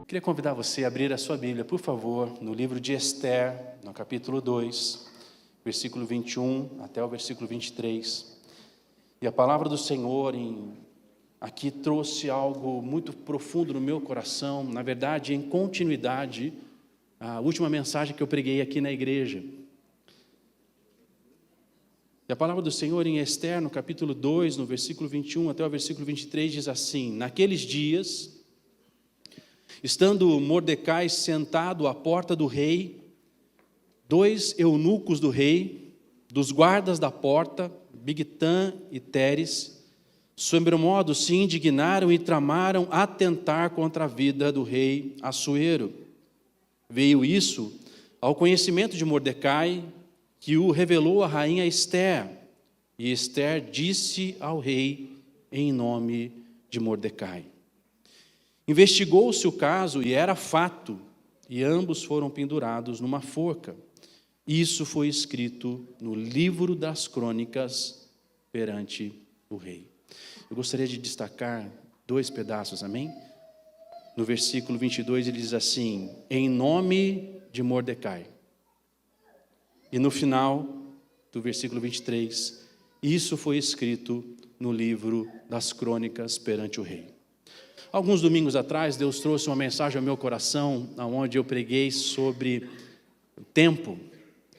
Queria convidar você a abrir a sua Bíblia, por favor, no livro de Esther, no capítulo 2, versículo 21 até o versículo 23. E a palavra do Senhor aqui trouxe algo muito profundo no meu coração, na verdade, em continuidade à última mensagem que eu preguei aqui na igreja. E a palavra do Senhor em Esther, no capítulo 2, no versículo 21 até o versículo 23, diz assim: naqueles dias, estando Mordecai sentado à porta do rei, 2 eunucos do rei, dos guardas da porta, Bigtã e Teres, sobremodo se indignaram e tramaram atentar contra a vida do rei Assuero. Veio isso ao conhecimento de Mordecai, que o revelou a rainha Esther, e Esther disse ao rei em nome de Mordecai. Investigou-se o caso e era fato, e ambos foram pendurados numa forca. Isso foi escrito no livro das crônicas perante o rei. Eu gostaria de destacar 2 pedaços, amém? No versículo 22 ele diz assim: em nome de Mordecai. E no final do versículo 23, isso foi escrito no livro das crônicas perante o rei. Alguns domingos atrás, Deus trouxe uma mensagem ao meu coração, onde eu preguei sobre o tempo.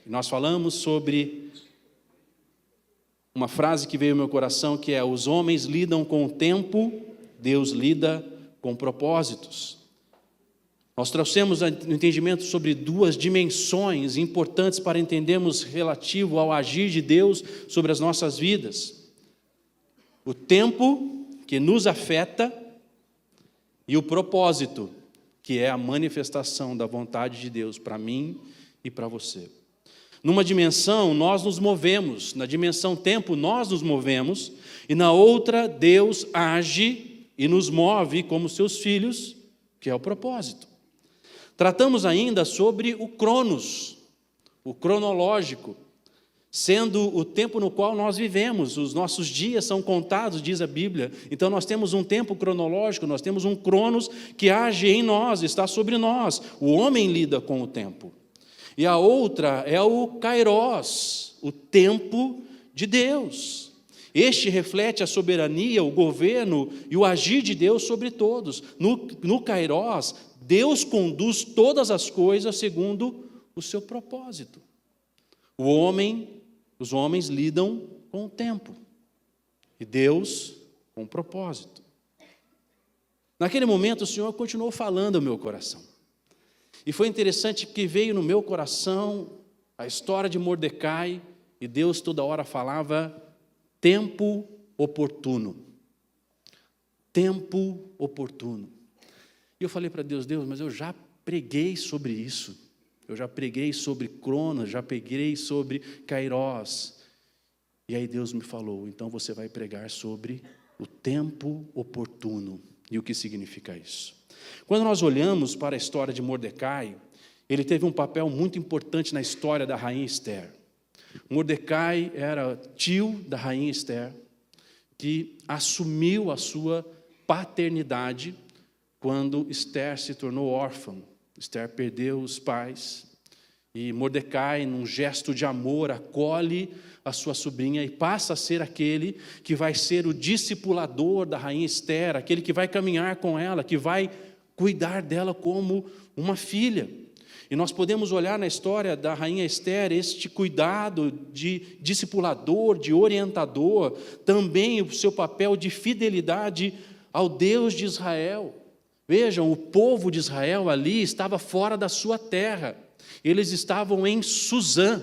Nós falamos sobre uma frase que veio ao meu coração, que é: os homens lidam com o tempo, Deus lida com propósitos. Nós trouxemos o entendimento sobre 2 dimensões importantes para entendermos relativo ao agir de Deus sobre as nossas vidas. O tempo, que nos afeta, e o propósito, que é a manifestação da vontade de Deus para mim e para você. Numa dimensão, nós nos movemos. Na dimensão tempo, nós nos movemos. E na outra, Deus age e nos move como seus filhos, que é o propósito. Tratamos ainda sobre o cronos, o cronológico, sendo o tempo no qual nós vivemos. Os nossos dias são contados, diz a Bíblia. Então nós temos um tempo cronológico, nós temos um cronos que age em nós, está sobre nós. O homem lida com o tempo. E a outra é o kairos, o tempo de Deus. Este reflete a soberania, o governo e o agir de Deus sobre todos. No kairos, Deus conduz todas as coisas segundo o seu propósito. Os homens lidam com o tempo, e Deus com o propósito. Naquele momento o Senhor continuou falando ao meu coração, e foi interessante que veio no meu coração a história de Mordecai, e Deus toda hora falava tempo oportuno. Tempo oportuno. E eu falei para Deus: Deus, mas eu já preguei sobre isso. Eu já preguei sobre Cronos, já preguei sobre Kairos. E aí Deus me falou: então você vai pregar sobre o tempo oportuno. E o que significa isso? Quando nós olhamos para a história de Mordecai, ele teve um papel muito importante na história da rainha Esther. Mordecai era tio da rainha Esther, que assumiu a sua paternidade quando Esther se tornou órfã. Esther perdeu os pais, e Mordecai, num gesto de amor, acolhe a sua sobrinha e passa a ser aquele que vai ser o discipulador da rainha Esther, aquele que vai caminhar com ela, que vai cuidar dela como uma filha. E nós podemos olhar na história da rainha Esther este cuidado de discipulador, de orientador, também o seu papel de fidelidade ao Deus de Israel. Vejam, o povo de Israel ali estava fora da sua terra. Eles estavam em Suzã.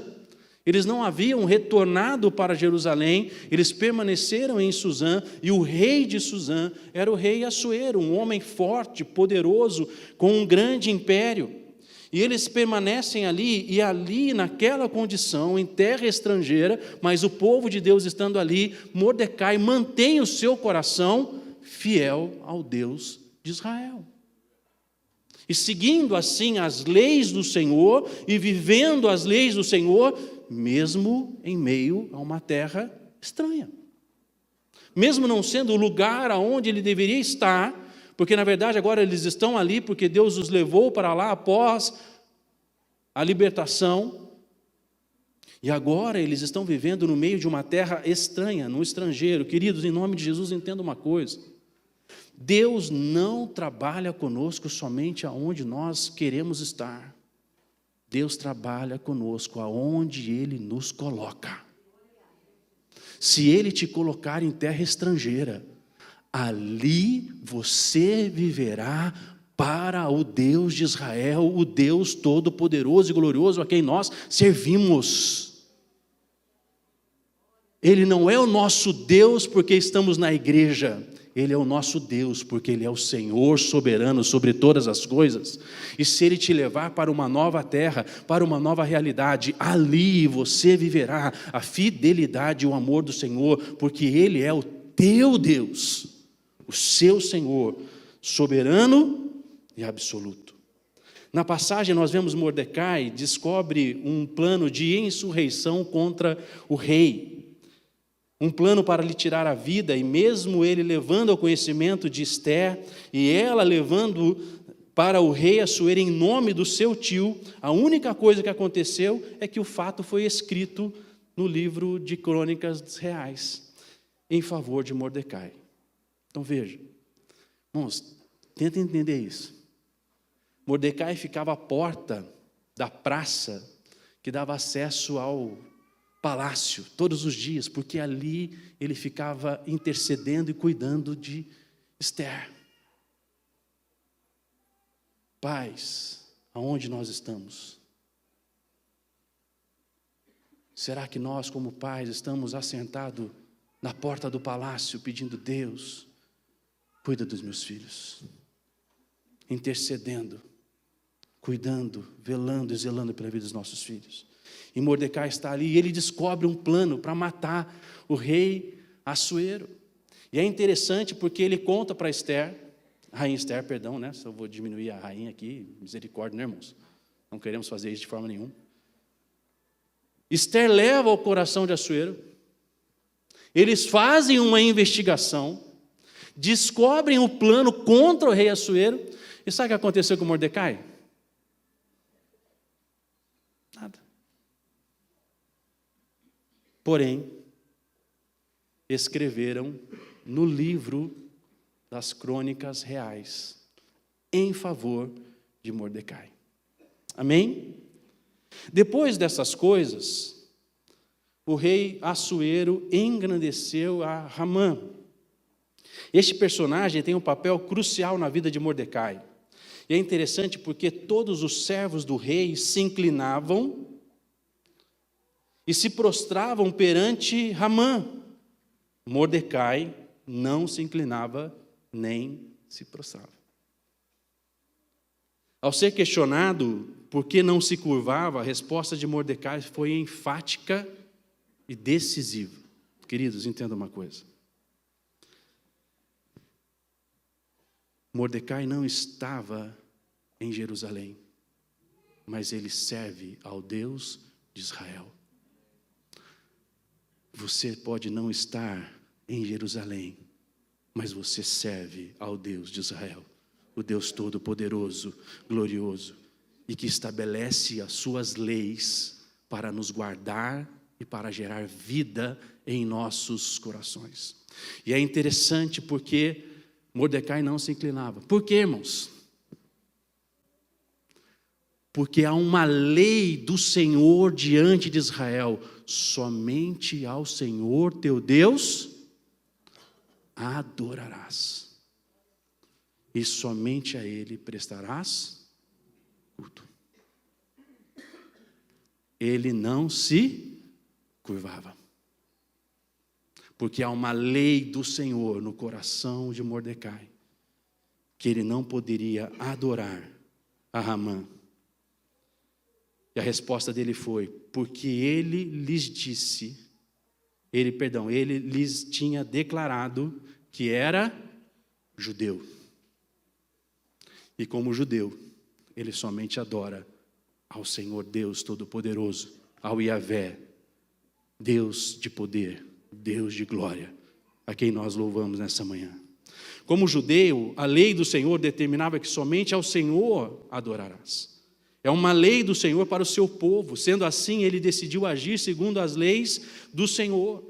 Eles não haviam retornado para Jerusalém, eles permaneceram em Suzã, e o rei de Suzã era o rei Assuero, um homem forte, poderoso, com um grande império. E eles permanecem ali, e ali naquela condição, em terra estrangeira, mas o povo de Deus estando ali, Mordecai mantém o seu coração fiel ao Deus de Israel. E seguindo assim as leis do Senhor, e vivendo as leis do Senhor, mesmo em meio a uma terra estranha. mesmo não sendo o lugar aonde ele deveria estar, porque na verdade agora eles estão ali porque Deus os levou para lá após a libertação, e agora eles estão vivendo no meio de uma terra estranha, no estrangeiro. Queridos, em nome de Jesus, entenda uma coisa: Deus não trabalha conosco somente aonde nós queremos estar. Deus trabalha conosco aonde Ele nos coloca. Se Ele te colocar em terra estrangeira, ali você viverá para o Deus de Israel, o Deus todo-poderoso e glorioso a quem nós servimos. Ele não é o nosso Deus porque estamos na igreja. Ele é o nosso Deus, porque Ele é o Senhor soberano sobre todas as coisas. E se Ele te levar para uma nova terra, para uma nova realidade, ali você viverá a fidelidade e o amor do Senhor, porque Ele é o teu Deus, o seu Senhor, soberano e absoluto. Na passagem nós vemos Mordecai descobre um plano de insurreição contra o rei. Um plano para lhe tirar a vida, e mesmo ele levando ao conhecimento de Ester, e ela levando para o rei Assuero em nome do seu tio, a única coisa que aconteceu é que o fato foi escrito no livro de Crônicas Reais, em favor de Mordecai. Então veja, irmãos, tenta entender isso. Mordecai ficava à porta da praça que dava acesso ao palácio todos os dias, porque ali ele ficava intercedendo e cuidando de Ester. Pais, aonde nós estamos? Será que nós, como pais, estamos assentados na porta do palácio pedindo: Deus, cuida dos meus filhos, intercedendo, cuidando, velando e zelando pela vida dos nossos filhos? E Mordecai está ali e ele descobre um plano para matar o rei Assuero. E é interessante porque ele conta para Ester, rainha Ester, perdão, né? Se eu vou diminuir a rainha aqui, misericórdia, né, irmãos? Não queremos fazer isso de forma nenhuma. Ester leva ao coração de Assuero, eles fazem uma investigação, descobrem o plano contra o rei Assuero, e sabe o que aconteceu com Mordecai? Nada. Porém, escreveram no livro das Crônicas Reais em favor de Mordecai. Amém? Depois dessas coisas, o rei Assuero engrandeceu a Ramã. Este personagem tem um papel crucial na vida de Mordecai. E é interessante porque todos os servos do rei se inclinavam e se prostravam perante Ramã. Mordecai não se inclinava nem se prostrava. Ao ser questionado por que não se curvava, a resposta de Mordecai foi enfática e decisiva. Queridos, entendam uma coisa. Mordecai não estava em Jerusalém, mas ele serve ao Deus de Israel. Você pode não estar em Jerusalém, mas você serve ao Deus de Israel, o Deus Todo-Poderoso, glorioso, e que estabelece as suas leis para nos guardar e para gerar vida em nossos corações. E é interessante porque Mordecai não se inclinava. Por quê, irmãos? Porque há uma lei do Senhor diante de Israel: somente ao Senhor teu Deus adorarás, e somente a Ele prestarás culto. Ele não se curvava, porque há uma lei do Senhor no coração de Mordecai, que ele não poderia adorar a Ramã. E a resposta dele foi: porque ele lhes disse, ele lhes tinha declarado que era judeu. E como judeu, ele somente adora ao Senhor Deus Todo-Poderoso, ao Yahvé, Deus de poder, Deus de glória, a quem nós louvamos nessa manhã. Como judeu, a lei do Senhor determinava que somente ao Senhor adorarás. É uma lei do Senhor para o seu povo. Sendo assim, ele decidiu agir segundo as leis do Senhor.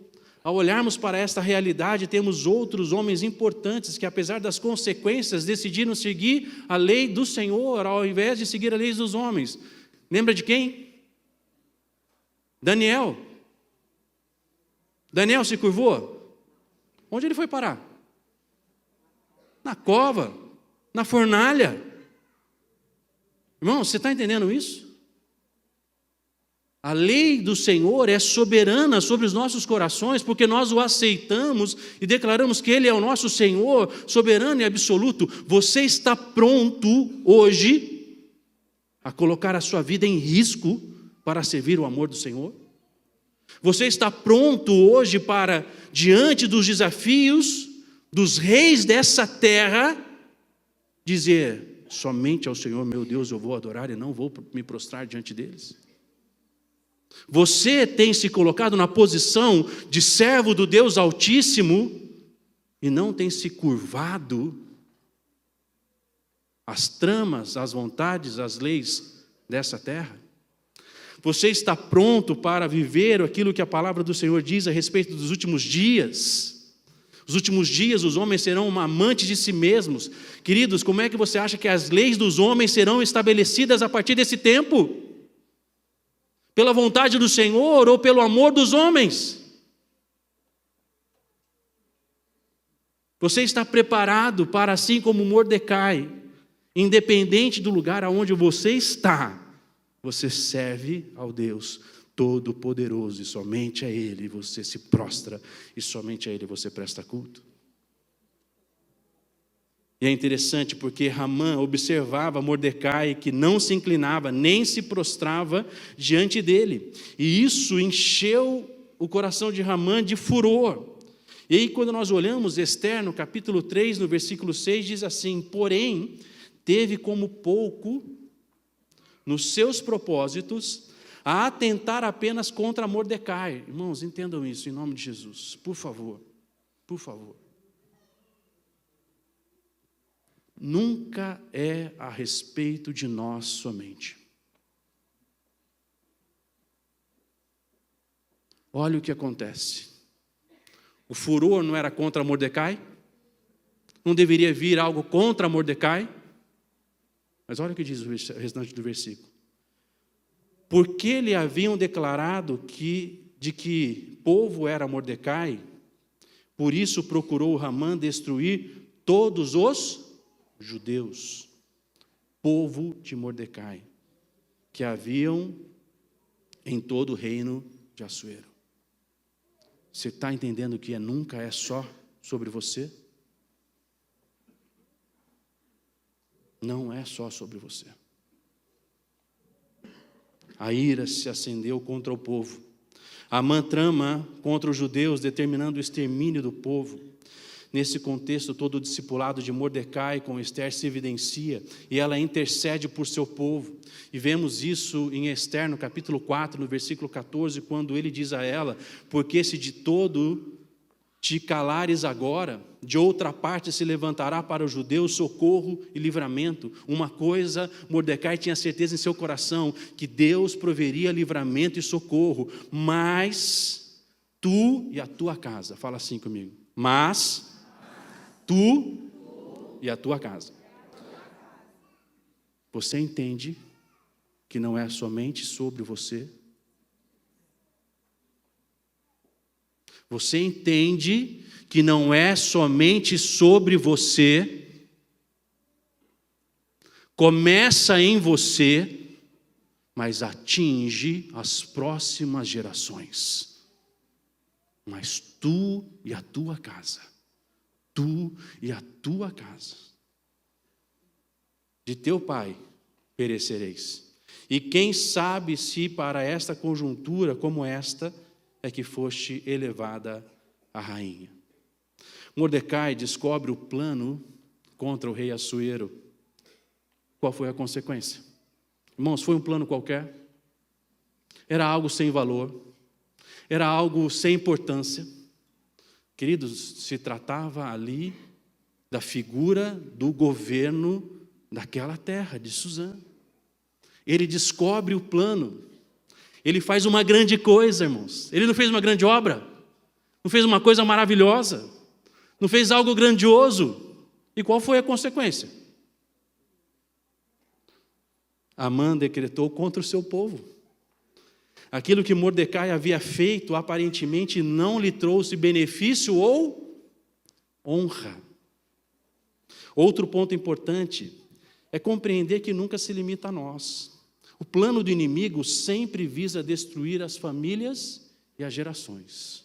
Ao olharmos para esta realidade, temos outros homens importantes que, apesar das consequências, decidiram seguir a lei do Senhor ao invés de seguir a lei dos homens. Lembra de quem? Daniel. Daniel se curvou? Onde ele foi parar? Na cova, na fornalha. Irmão, você está entendendo isso? A lei do Senhor é soberana sobre os nossos corações, porque nós o aceitamos e declaramos que Ele é o nosso Senhor, soberano e absoluto. Você está pronto hoje a colocar a sua vida em risco para servir o amor do Senhor? Você está pronto hoje para, diante dos desafios dos reis dessa terra, dizer: somente ao Senhor meu Deus eu vou adorar e não vou me prostrar diante deles? Você tem se colocado na posição de servo do Deus Altíssimo e não tem se curvado às tramas, às vontades, às leis dessa terra? Você está pronto para viver aquilo que a palavra do Senhor diz a respeito dos últimos dias? Os últimos dias os homens serão amantes de si mesmos. Queridos, como é que você acha que as leis dos homens serão estabelecidas a partir desse tempo? Pela vontade do Senhor ou pelo amor dos homens? Você está preparado para, assim como Mordecai, independente do lugar aonde você está, você serve ao Deus Todo-Poderoso, e somente a Ele você se prostra, e somente a Ele você presta culto. E é interessante porque Ramã observava Mordecai, que não se inclinava, nem se prostrava diante dele. E isso encheu o coração de Ramã de furor. E aí, quando nós olhamos Ester, no capítulo 3, no versículo 6, diz assim: porém, teve como pouco nos seus propósitos a atentar apenas contra Mordecai. Irmãos, entendam isso em nome de Jesus, por favor, por favor. Nunca é a respeito de nós somente. Olha o que acontece. O furor não era contra Mordecai? Não deveria vir algo contra Mordecai? Mas olha o que diz o restante do versículo. Porque lhe haviam declarado de que povo era Mordecai, por isso procurou Ramã destruir todos os judeus, povo de Mordecai, que haviam em todo o reino de Assuero. Você está entendendo que nunca é só sobre você? Não é só sobre você. A ira se acendeu contra o povo. Amã trama contra os judeus, determinando o extermínio do povo. Nesse contexto, todo o discipulado de Mordecai com Ester se evidencia, e ela intercede por seu povo. E vemos isso em Ester, no capítulo 4, no versículo 14, quando ele diz a ela: porque se de todo te calares agora, de outra parte se levantará para os judeus socorro e livramento. Uma coisa, Mordecai tinha certeza em seu coração, que Deus proveria livramento e socorro, mas tu e a tua casa, fala assim comigo, mas tu e a tua casa. Você entende que não é somente sobre você? Você entende que não é somente sobre você? Começa em você, mas atinge as próximas gerações. Mas tu e a tua casa, tu e a tua casa, de teu pai perecereis. E quem sabe se para esta conjuntura como esta é que foste elevada a rainha. Mordecai descobre o plano contra o rei Assuero. Qual foi a consequência? Irmãos, foi um plano qualquer? Era algo sem valor? Era algo sem importância? Queridos, se tratava ali da figura do governo daquela terra, de Suzã. Ele descobre o plano. Ele faz uma grande coisa, irmãos. Ele não fez uma grande obra. Não fez uma coisa maravilhosa. Não fez algo grandioso. E qual foi a consequência? Amã decretou contra o seu povo. Aquilo que Mordecai havia feito, aparentemente não lhe trouxe benefício ou honra. Outro ponto importante é compreender que nunca se limita a nós. O plano do inimigo sempre visa destruir as famílias e as gerações.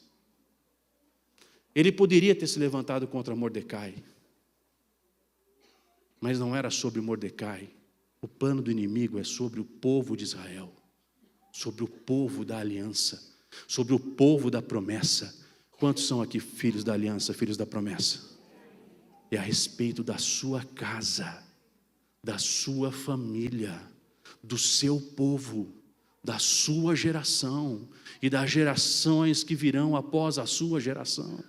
Ele poderia ter se levantado contra Mordecai, mas não era sobre Mordecai. O plano do inimigo é sobre o povo de Israel, sobre o povo da aliança, sobre o povo da promessa. Quantos são aqui filhos da aliança, filhos da promessa? É a respeito da sua casa, da sua família, do seu povo, da sua geração e das gerações que virão após a sua geração.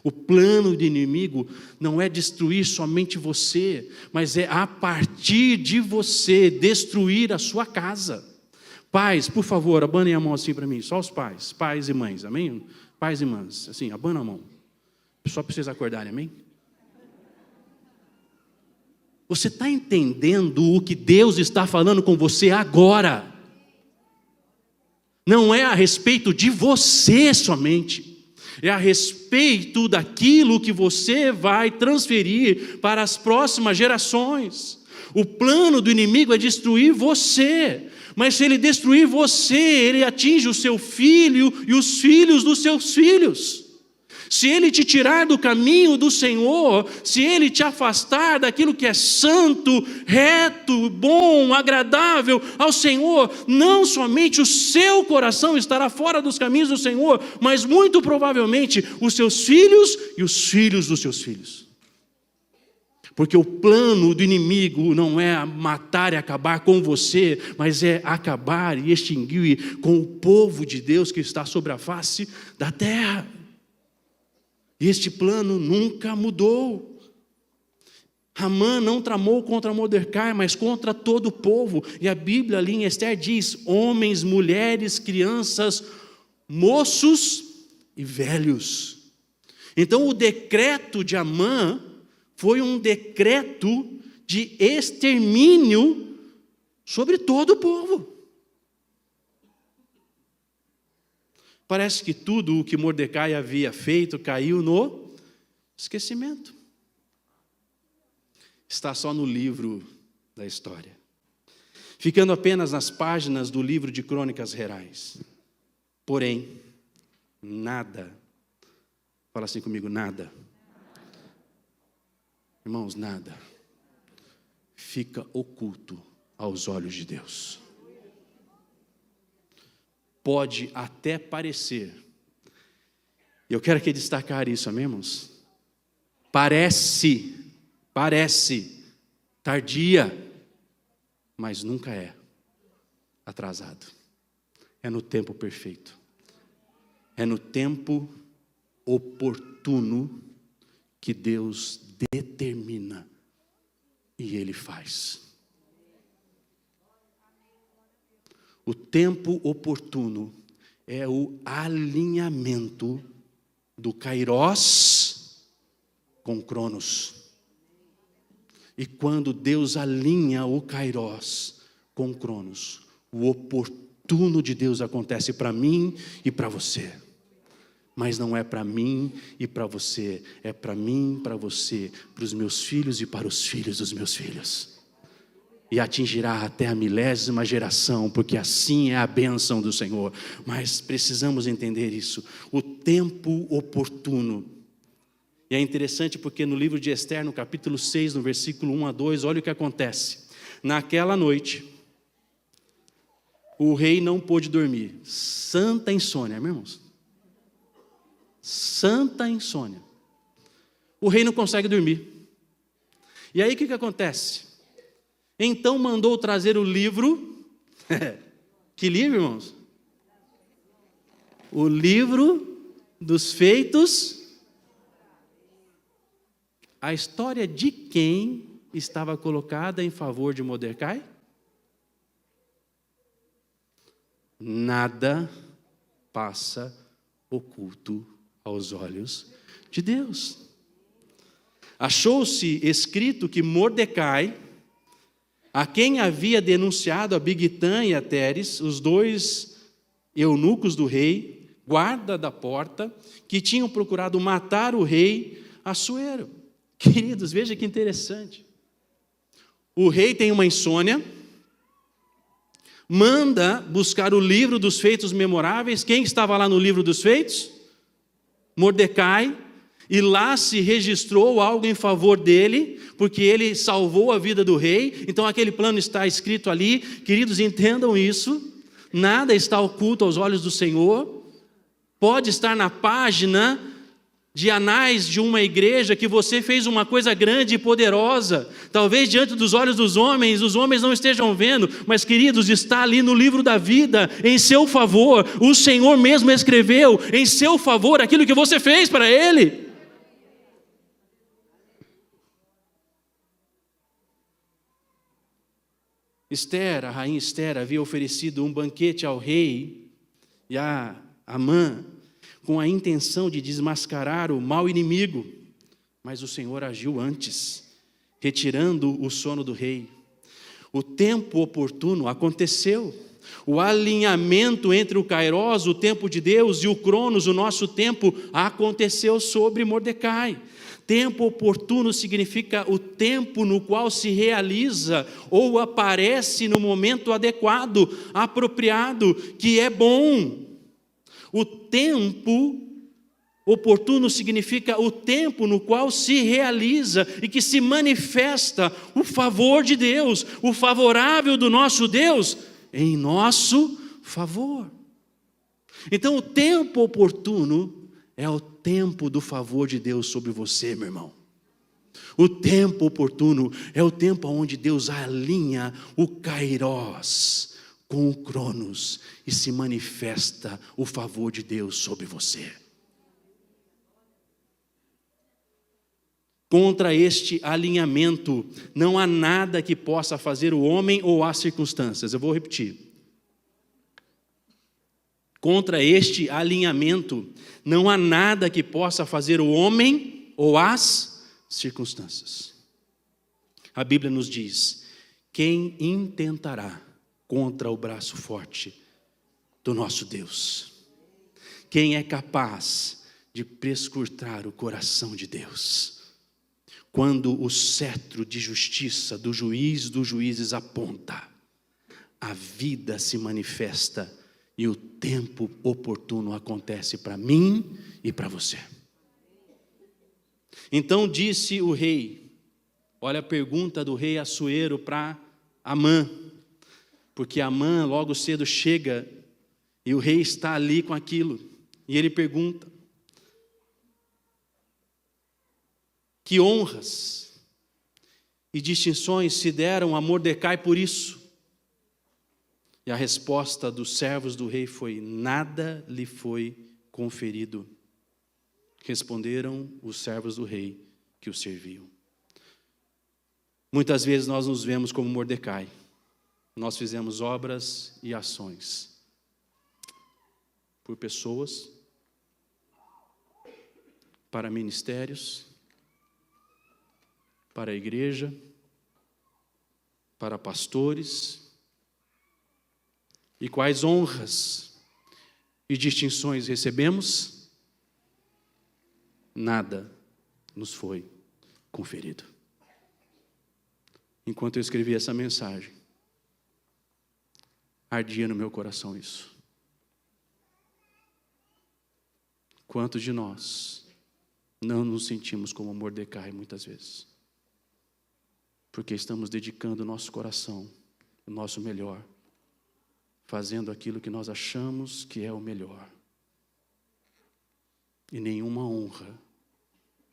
O plano do inimigo não é destruir somente você, mas é a partir de você destruir a sua casa. Pais, por favor, abanem a mão assim para mim, só os pais, pais e mães, amém? Pais e mães, assim, abana a mão, só para vocês acordarem, amém? Você está entendendo o que Deus está falando com você agora? Não é a respeito de você somente, é a respeito daquilo que você vai transferir para as próximas gerações. O plano do inimigo é destruir você, mas se ele destruir você, ele atinge o seu filho e os filhos dos seus filhos. Se ele te tirar do caminho do Senhor, se ele te afastar daquilo que é santo, reto, bom, agradável ao Senhor, não somente o seu coração estará fora dos caminhos do Senhor, mas muito provavelmente os seus filhos e os filhos dos seus filhos. Porque o plano do inimigo não é matar e acabar com você, mas é acabar e extinguir com o povo de Deus que está sobre a face da terra. Este plano nunca mudou. Amã não tramou contra Mordecai, mas contra todo o povo. E a Bíblia ali em Esther diz: homens, mulheres, crianças, moços e velhos. Então o decreto de Amã foi um decreto de extermínio sobre todo o povo. Parece que tudo o que Mordecai havia feito caiu no esquecimento. Está só no livro da história, ficando apenas nas páginas do livro de Crônicas Reais. Porém, nada, fala assim comigo, nada. Irmãos, nada fica oculto aos olhos de Deus. Pode até parecer, eu quero aqui destacar isso, amém, irmãos? Parece tardia, mas nunca é atrasado. É no tempo perfeito, é no tempo oportuno que Deus determina e Ele faz. O tempo oportuno é o alinhamento do Kairós com Cronos. E quando Deus alinha o Kairós com Cronos, o oportuno de Deus acontece para mim e para você. Mas não é para mim e para você, é para mim, para você, para os meus filhos e para os filhos dos meus filhos. E atingirá até a 1000ª geração, porque assim é a bênção do Senhor. Mas precisamos entender isso, o tempo oportuno. E é interessante porque no livro de Esther, no capítulo 6, no versículo 1 a 2, olha o que acontece. Naquela noite, o rei não pôde dormir. Santa insônia, meus irmãos. Santa insônia. O rei não consegue dormir. E aí o que acontece? Então mandou trazer o livro. Que livro, irmãos? O livro dos feitos a história de quem estava colocada em favor de Mordecai? Nada passa oculto aos olhos de Deus. Achou-se escrito que Mordecai, a quem havia denunciado a Bigtã e a Teres, os dois eunucos do rei, guarda da porta, que tinham procurado matar o rei Assuero. Queridos, veja que interessante. O rei tem uma insônia, manda buscar o livro dos feitos memoráveis. Quem estava lá no livro dos feitos? Mordecai. E lá se registrou algo em favor dele, porque ele salvou a vida do rei. Então aquele plano está escrito ali. Queridos, entendam isso. Nada está oculto aos olhos do Senhor. Pode estar na página de anais de uma igreja que você fez uma coisa grande e poderosa. Talvez diante dos olhos dos homens, os homens não estejam vendo, mas, queridos, está ali no livro da vida, em seu favor. O Senhor mesmo escreveu em seu favor aquilo que você fez para Ele. Esther, a rainha Esther, havia oferecido um banquete ao rei e a Amã, com a intenção de desmascarar o mau inimigo, mas o Senhor agiu antes, retirando o sono do rei. O tempo oportuno aconteceu, o alinhamento entre o Kairos, o tempo de Deus, e o Cronos, o nosso tempo, aconteceu sobre Mordecai. Tempo oportuno significa o tempo no qual se realiza ou aparece no momento adequado, apropriado, que é bom. O tempo oportuno significa o tempo no qual se realiza e que se manifesta o favor de Deus, o favorável do nosso Deus em nosso favor. Então, o tempo oportuno é o tempo do favor de Deus sobre você, meu irmão. O tempo oportuno é o tempo onde Deus alinha o Kairos com o Cronos e se manifesta o favor de Deus sobre você. Contra este alinhamento, não há nada que possa fazer o homem ou as circunstâncias. Eu vou repetir. Contra este alinhamento, não há nada que possa fazer o homem ou as circunstâncias. A Bíblia nos diz: quem intentará contra o braço forte do nosso Deus? Quem é capaz de prescrutar o coração de Deus? Quando o cetro de justiça do juiz dos juízes aponta, a vida se manifesta e o tempo oportuno acontece para mim e para você. Então disse o rei, olha a pergunta do rei Assuero para Amã, porque Amã logo cedo chega e o rei está ali com aquilo, e ele pergunta: que honras e distinções se deram a Mordecai por isso? E a resposta dos servos do rei foi: nada lhe foi conferido. Responderam os servos do rei que o serviam. Muitas vezes nós nos vemos como Mordecai. Nós fizemos obras e ações por pessoas, para ministérios, para a igreja, para pastores. E quais honras e distinções recebemos? Nada nos foi conferido. Enquanto eu escrevia essa mensagem, ardia no meu coração isso. Quantos de nós não nos sentimos como Mordecai muitas vezes? Porque estamos dedicando o nosso coração, o nosso melhor, fazendo aquilo que nós achamos que é o melhor. E nenhuma honra,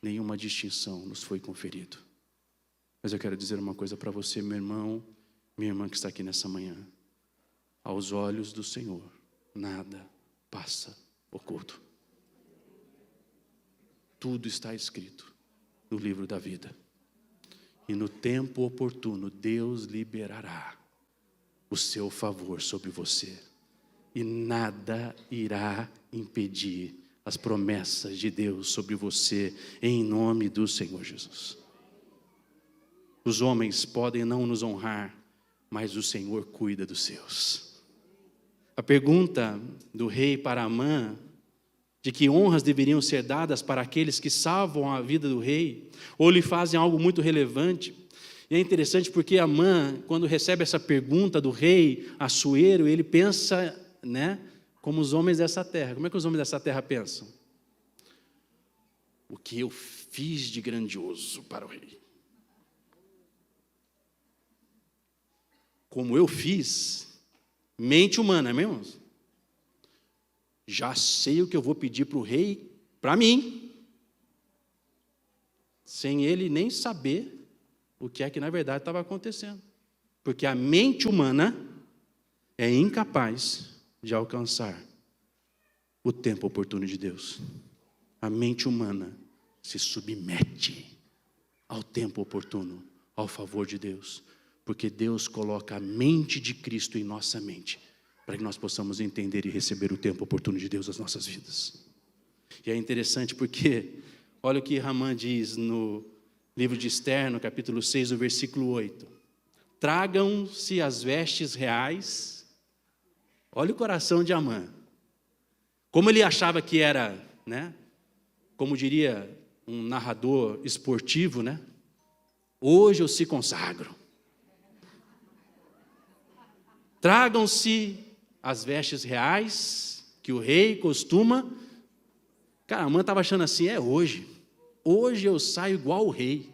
nenhuma distinção nos foi conferido. Mas eu quero dizer uma coisa para você, meu irmão, minha irmã que está aqui nessa manhã. Aos olhos do Senhor, nada passa oculto. Tudo está escrito no livro da vida. E no tempo oportuno, Deus liberará o seu favor sobre você. E nada irá impedir as promessas de Deus sobre você, em nome do Senhor Jesus. Os homens podem não nos honrar, mas o Senhor cuida dos seus. A pergunta do rei para Amã, de que honras deveriam ser dadas para aqueles que salvam a vida do rei, ou lhe fazem algo muito relevante. E é interessante porque Amã, quando recebe essa pergunta do rei Assuero, ele pensa, como os homens dessa terra. Como é que os homens dessa terra pensam? O que eu fiz de grandioso para o rei? Como eu fiz, mente humana, é mesmo? Já sei o que eu vou pedir para o rei, para mim, sem ele nem saber o que é que na verdade estava acontecendo. Porque a mente humana é incapaz de alcançar o tempo oportuno de Deus. A mente humana se submete ao tempo oportuno, ao favor de Deus. Porque Deus coloca a mente de Cristo em nossa mente, para que nós possamos entender e receber o tempo oportuno de Deus nas nossas vidas. E é interessante porque, olha o que Amã diz no livro de Esther, no capítulo 6, no versículo 8. Tragam-se as vestes reais. Olha o coração de Amã. Como ele achava que era, como diria um narrador esportivo, hoje eu se consagro. Tragam-se as vestes reais que o rei costuma. Cara, Amã estava achando assim, hoje. Hoje eu saio igual o rei.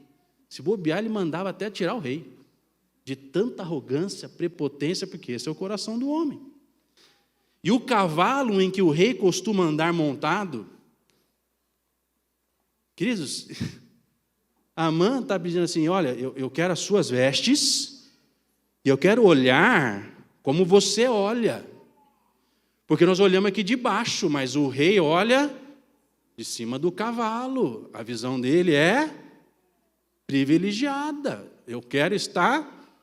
Se bobear, ele mandava até tirar o rei. De tanta arrogância, prepotência, porque esse é o coração do homem. E o cavalo em que o rei costuma andar montado, queridos, Amã está pedindo assim, olha, eu quero as suas vestes, e eu quero olhar como você olha. Porque nós olhamos aqui de baixo, mas o rei olha de cima do cavalo. A visão dele é privilegiada. Eu quero estar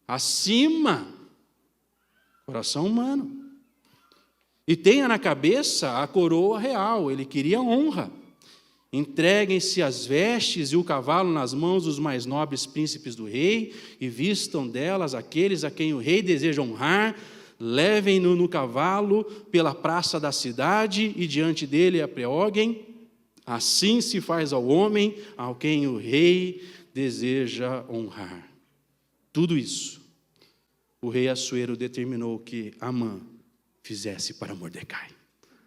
acima. Coração humano. E tenha na cabeça a coroa real. Ele queria honra. Entreguem-se as vestes e o cavalo nas mãos dos mais nobres príncipes do rei, e vistam delas aqueles a quem o rei deseja honrar, levem-no no cavalo pela praça da cidade, e diante dele apreoguem. Assim se faz ao homem ao quem o rei deseja honrar. Tudo isso, o rei Assuero determinou que Amã fizesse para Mordecai.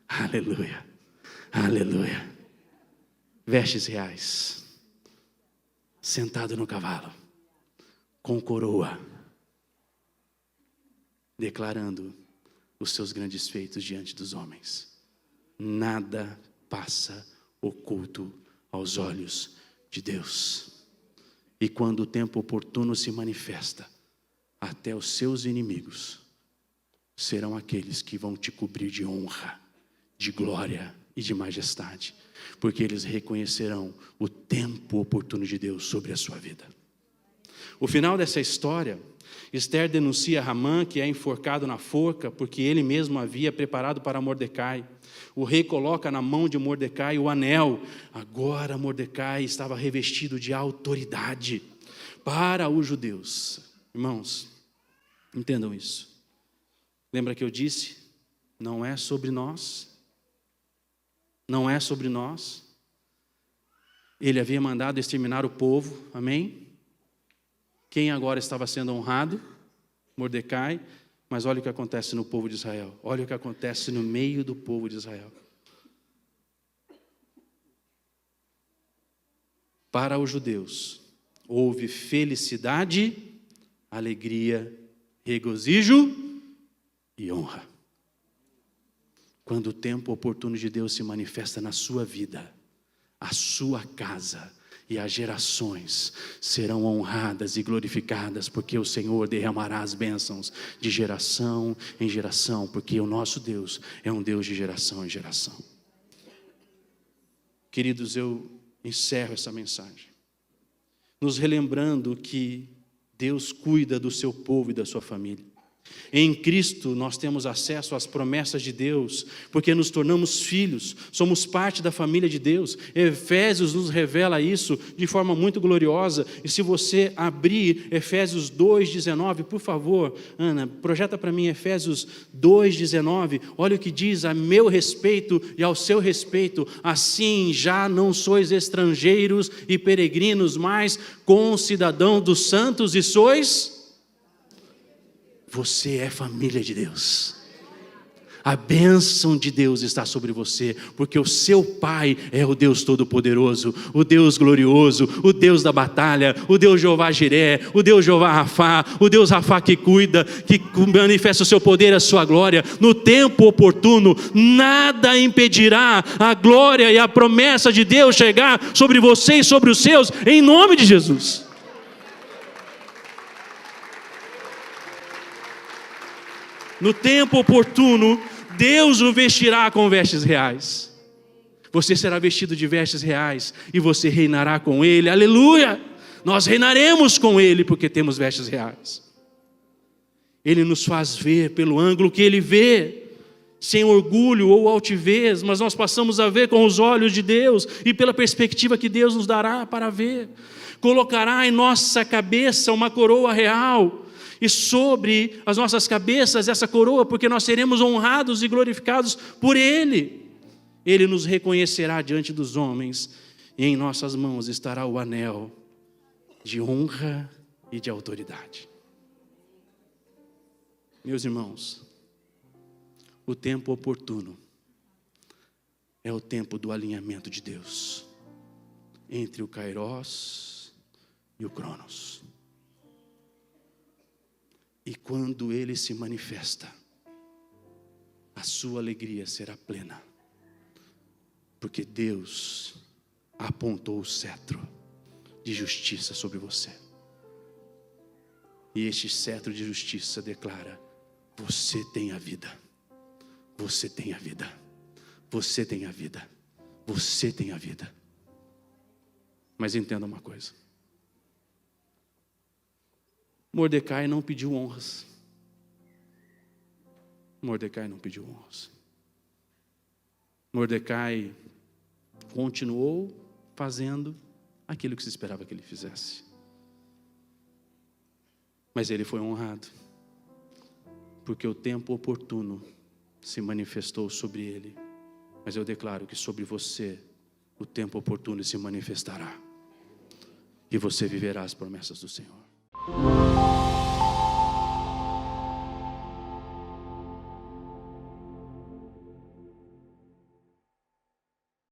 Aleluia, aleluia. Vestes reais, sentado no cavalo, com coroa, declarando os seus grandes feitos diante dos homens. Nada passa oculto aos olhos de Deus. E quando o tempo oportuno se manifesta, até os seus inimigos serão aqueles que vão te cobrir de honra, de glória e de majestade, porque eles reconhecerão o tempo oportuno de Deus sobre a sua vida. O final dessa história, Esther denuncia Amã, que é enforcado na forca, porque ele mesmo havia preparado para Mordecai. O rei coloca na mão de Mordecai o anel. Agora Mordecai estava revestido de autoridade para os judeus. Irmãos, entendam isso. Lembra que eu disse? Não é sobre nós. Não é sobre nós. Ele havia mandado exterminar o povo, amém? Quem agora estava sendo honrado? Mordecai. Mas olha o que acontece no povo de Israel. Olha o que acontece no meio do povo de Israel. Para os judeus, houve felicidade, alegria, regozijo e honra. Quando o tempo oportuno de Deus se manifesta na sua vida, a sua casa e as gerações serão honradas e glorificadas, porque o Senhor derramará as bênçãos de geração em geração, porque o nosso Deus é um Deus de geração em geração. Queridos, eu encerro essa mensagem, nos relembrando que Deus cuida do seu povo e da sua família. Em Cristo nós temos acesso às promessas de Deus, porque nos tornamos filhos, somos parte da família de Deus. Efésios nos revela isso de forma muito gloriosa. E se você abrir Efésios 2,19, por favor, Ana, projeta para mim Efésios 2,19. Olha o que diz: a meu respeito e ao seu respeito, assim já não sois estrangeiros e peregrinos, mas concidadãos dos santos, e sois... Você é família de Deus. A bênção de Deus está sobre você, porque o seu Pai é o Deus Todo-Poderoso, o Deus glorioso, o Deus da batalha, o Deus Jeová Jiré, o Deus Jeová Rafá, o Deus Rafá que cuida, que manifesta o seu poder e a sua glória. No tempo oportuno, nada impedirá a glória e a promessa de Deus chegar sobre você e sobre os seus, em nome de Jesus. No tempo oportuno, Deus o vestirá com vestes reais. Você será vestido de vestes reais e você reinará com Ele. Aleluia! Nós reinaremos com Ele porque temos vestes reais. Ele nos faz ver pelo ângulo que Ele vê, sem orgulho ou altivez, mas nós passamos a ver com os olhos de Deus e pela perspectiva que Deus nos dará para ver. Colocará em nossa cabeça uma coroa real, e sobre as nossas cabeças essa coroa, porque nós seremos honrados e glorificados por Ele. Ele nos reconhecerá diante dos homens, e em nossas mãos estará o anel de honra e de autoridade. Meus irmãos, o tempo oportuno é o tempo do alinhamento de Deus entre o Kairos e o Cronos. E quando Ele se manifesta, a sua alegria será plena, porque Deus apontou o cetro de justiça sobre você. E este cetro de justiça declara: você tem a vida, você tem a vida, você tem a vida, você tem a vida. Mas entenda uma coisa: Mordecai não pediu honras. Mordecai não pediu honras. Mordecai continuou fazendo aquilo que se esperava que ele fizesse. Mas ele foi honrado, porque o tempo oportuno se manifestou sobre ele. Mas eu declaro que sobre você o tempo oportuno se manifestará, e você viverá as promessas do Senhor.